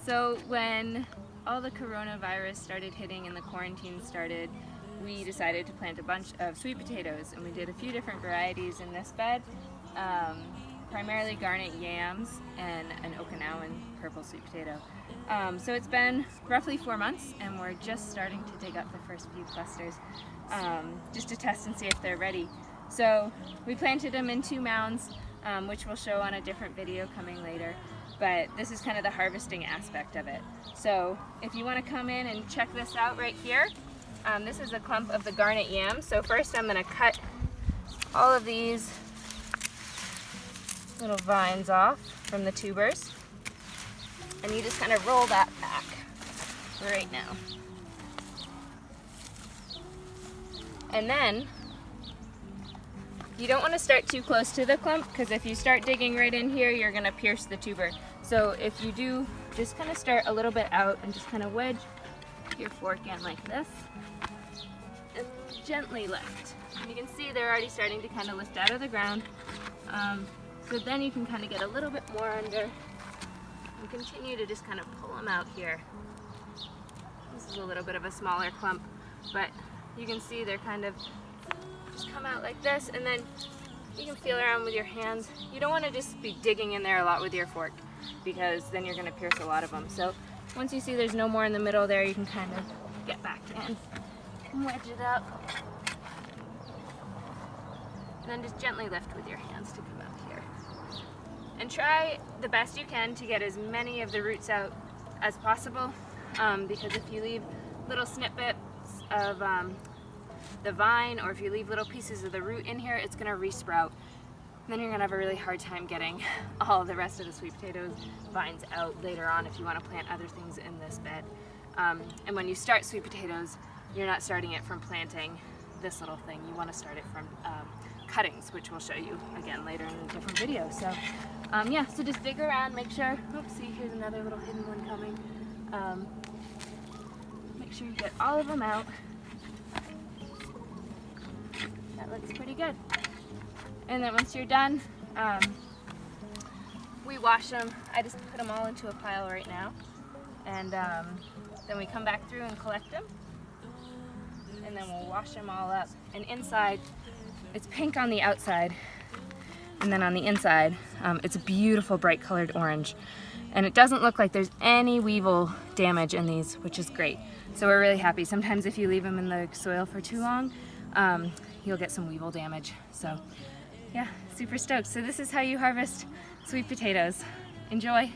So when all the coronavirus started hitting and the quarantine started, we decided to plant a bunch of sweet potatoes, and we did a few different varieties in this bed, primarily garnet yams and an Okinawan purple sweet potato. So it's been roughly 4 months, and we're just starting to dig up the first few clusters just to test and see if they're ready. So we planted them in 2 mounds, which we'll show on a different video coming later. But this is kind of the harvesting aspect of it. So if you want to come in and check this out right here, this is a clump of the garnet yams. So first I'm going to cut all of these little vines off from the tubers. And you just kind of roll that back right now. And then you don't want to start too close to the clump, because if you start digging right in here, you're going to pierce the tuber. So if you do, just kind of start a little bit out and just kind of wedge your fork in like this and gently lift. And you can see they're already starting to kind of lift out of the ground. So then you can kind of get a little bit more under and continue to just kind of pull them out here. This is a little bit of a smaller clump, but you can see they're kind of just come out like this, and then you can feel around with your hands. You don't want to just be digging in there a lot with your fork, because then you're going to pierce a lot of them. So once you see there's no more in the middle there, you can kind of get back in and wedge it up. And then just gently lift with your hands to come out here. And try the best you can to get as many of the roots out as possible, because if you leave little snippets of the vine, or if you leave little pieces of the root in here, it's going to resprout. Then you're going to have a really hard time getting all the rest of the sweet potatoes vines out later on if you want to plant other things in this bed. And when you start sweet potatoes, you're not starting it from planting this little thing. You want to start it from cuttings, which we'll show you again later in a different video. So yeah, so just dig around, make sure, oops, see, here's another little hidden one coming. Make sure you get all of them out. That looks pretty good. And then once you're done, we wash them. I just put them all into a pile right now. And then we come back through and collect them. And then we'll wash them all up. And inside, it's pink on the outside. And then on the inside, it's a beautiful bright colored orange. And it doesn't look like there's any weevil damage in these, which is great. So we're really happy. Sometimes if you leave them in the soil for too long, you'll get some weevil damage. So yeah, super stoked. So this is how you harvest sweet potatoes. Enjoy.